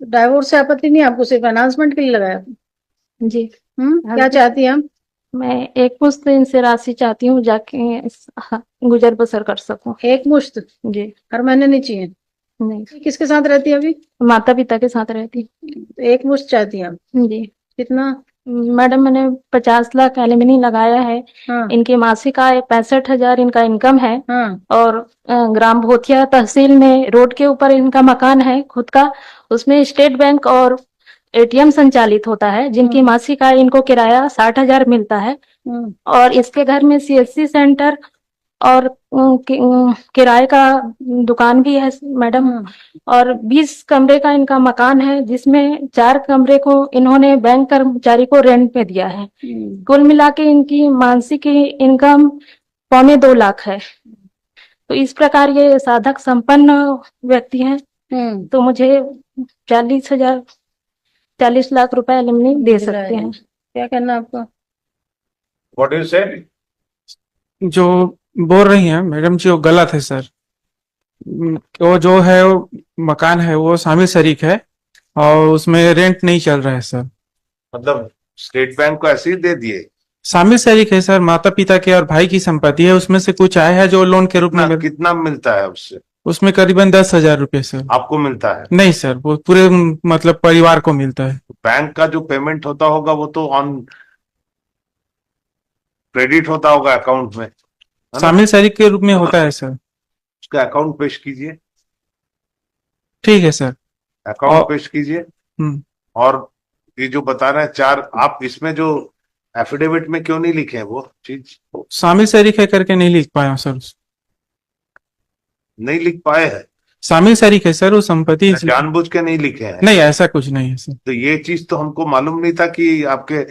तो डाइवोर्स से आपत्ति नहीं आपको, सिर्फ अनाउंसमेंट के लिए लगाया? जी। क्या चाहती हैं आप? मैं एक मुश्त इनसे राशि चाहती हूँ, जाके गुजर बसर कर सकूं। एक मुश्त? जी। हर महीने नहीं चाहिए? नहीं, किसके साथ रहती है अभी? माता पिता के साथ रहती। तो एक मुश्त चाहती हैं आप? जी। कितना? मैडम, मैंने 50 लाख एलिमनी लगाया है। हाँ। इनकी मासिक आय 65,000 इनका इनकम है। हाँ। और ग्राम भोथिया तहसील में रोड के ऊपर इनका मकान है खुद का। उसमें स्टेट बैंक और एटीएम संचालित होता है, जिनकी मासिक आय इनको किराया 60,000 मिलता है। और इसके घर में सीएससी सेंटर और किराए का दुकान भी है मैडम। और 20 कमरे का इनका मकान है, जिसमें 4 कमरे को इन्होंने बैंक कर्मचारी को रेंट पे दिया है। कुल मिला के इनकी मासिक इनकम 2.25 लाख है। तो इस प्रकार ये साधक संपन्न व्यक्ति हैं। तो मुझे 40 लाख रुपए एलिमनी दे सकते हैं। क्या करना आपको? व्हाट यू से? जो बोल रही हैं मैडम जी वो गलत है सर। वो जो है वो मकान है वो शामिल शरीक है और उसमें रेंट नहीं चल रहा है सर। मतलब स्टेट बैंक को ऐसे ही दे दिए? शामिल शरीक है सर, माता पिता के और भाई की संपत्ति है, उसमें से कुछ आया है जो लोन के रूप में। कितना मिलता है उससे? उसमें करीबन 10,000 रुपये सर। आपको मिलता है? नहीं सर, वो पूरे मतलब परिवार को मिलता है। बैंक का जो पेमेंट होता होगा वो तो ऑन क्रेडिट होता होगा अकाउंट में, शामिल शरीक के रूप में होता है सर। उसका अकाउंट पेश कीजिए। ठीक है सर, अकाउंट पेश कीजिए। और ये जो बता रहे हैं 4, आप इसमें जो एफिडेविट में क्यों नहीं लिखे हैं वो चीज? शामिल शरीक है करके नहीं लिख पाया सर। नहीं लिख पाए हैं? शामिल शरीक है सर, वो संपत्ति जानबूझ के नहीं लिखे हैं? नहीं, ऐसा कुछ नहीं है सर। तो ये चीज तो हमको मालूम नहीं था कि आपके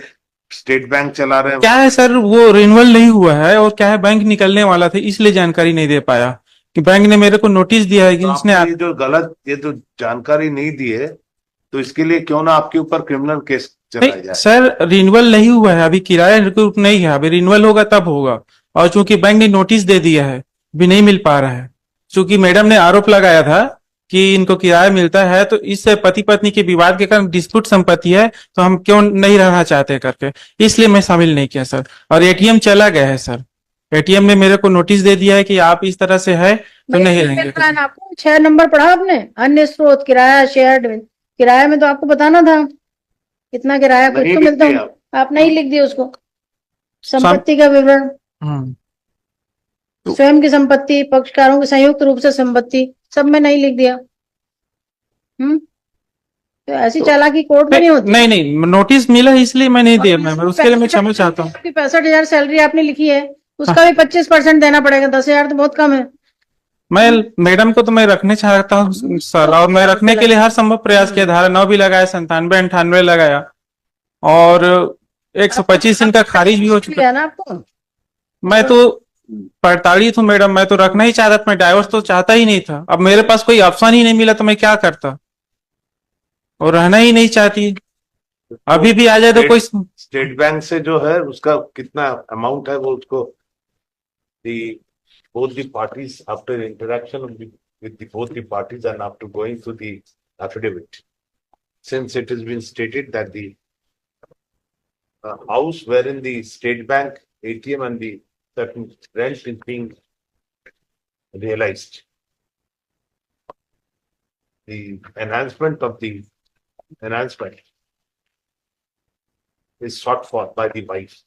स्टेट बैंक चला रहे हैं। क्या है सर, वो रिन्यूअल नहीं हुआ है और क्या है बैंक निकलने वाला था, इसलिए जानकारी नहीं दे पाया। कि बैंक ने मेरे को नोटिस दिया है कि तो उसने ये जो गलत, ये जो जानकारी नहीं दी है, तो इसके लिए क्यों ना आपके ऊपर क्रिमिनल केस चलाया जाए? सर रिन्यूअल नहीं हुआ है, अभी किराया रिकूप नहीं है, अभी रिन्यूअल होगा तब होगा। और चूंकि बैंक ने नोटिस दे दिया है, अभी नहीं मिल पा रहा है। चूंकि मैडम ने आरोप लगाया था कि इनको किराया मिलता है, तो इससे पति पत्नी के विवाद के कारण डिस्प्यूट संपत्ति है, तो हम क्यों नहीं रहना चाहते करके, इसलिए मैं शामिल नहीं किया सर। और एटीएम चला गया है सर, एटीएम ने मेरे को नोटिस दे दिया है कि आप इस तरह से है तो नहीं रहेंगे। आपको 6 नंबर पढ़ा आपने, अन्य स्रोत किराया शेयर्ड। किराया में तो आपको बताना था कितना किराया कुछ तो मिलता है, आप नहीं लिख दिए उसको। संपत्ति का विवरण, स्वयं की संपत्ति, पक्षकारों की संयुक्त रूप से संपत्ति, सब में नहीं लिख दिया। तो ऐसी चालाकी कोर्ट में नहीं होती। नहीं नहीं, नोटिस मिला है इसलिए मैं नहीं दिया मैम, उसके लिए मैं क्षमा चाहता हूँ। 65,000 सैलरी आपने लिखी है, उसका भी 25% देना पड़ेगा। 10,000 तो बहुत कम है। मैं मैडम को तो मैं रखने चाहता हूँ सर, और मैं रखने के लिए हर संभव प्रयास किया। धारा 9 भी लगाया, 97, 98 लगाया, और 125 इनका खारिज भी हो चुका है ना आपको। मैं तो प्रताड़ित हूँ मैडम, मैं तो रखना ही चाहता था, मैं डाइवोर्स तो चाहता ही नहीं था। अब मेरे पास कोई ऑप्शन ही नहीं मिला तो मैं क्या करता, और रहना ही नहीं चाहती। अभी भी आ जाए तो कोई। स्टेट बैंक से जो है उसका कितना अमाउंट है वो उसको both the parties after interaction with both the parties and after going through the affidavit, since it has been stated that the house wherein the state bank ATM and the certain rent is being realized, the enhancement of the enhancement is sought for by the wife,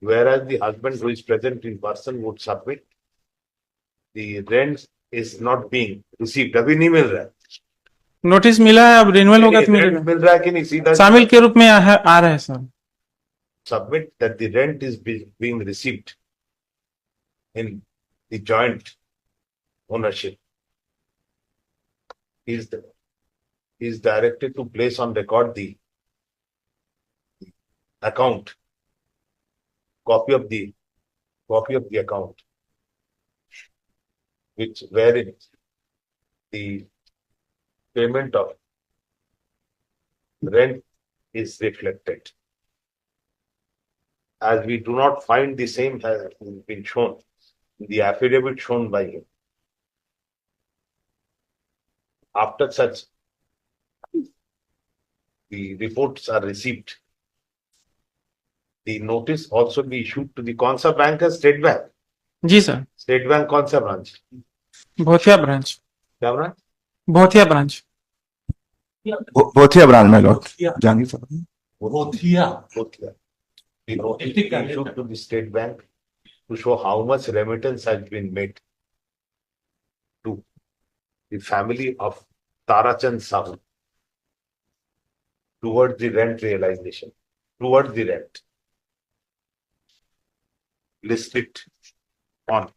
whereas the husband who is present in person would submit. The rent is not being received, अभी नहीं मिल रहा है। Notice मिला है, अब renewal होगा तो मिलेगा। मिल रहा है कि नहीं? सीधा शामिल के रूप में आ रहा है sir. Submit that the rent is being received in the joint ownership. He is directed to place on record the account, copy of the account, wherein the payment of rent is reflected. As we do not find the same has been shown in the affidavit shown by him. After such the reports are received, the notice also be issued to the कौन सा bank है? State bank. जी sir, state bank कौन सा branch? Bhothia branch, क्या branch? Bhothia branch. Bothia branch में lord Jahangir साहब Bothia. The notice be issued to the state bank to show how much remittance has been made to the family of Tarachand Sahu towards the rent realization, towards the rent. List it on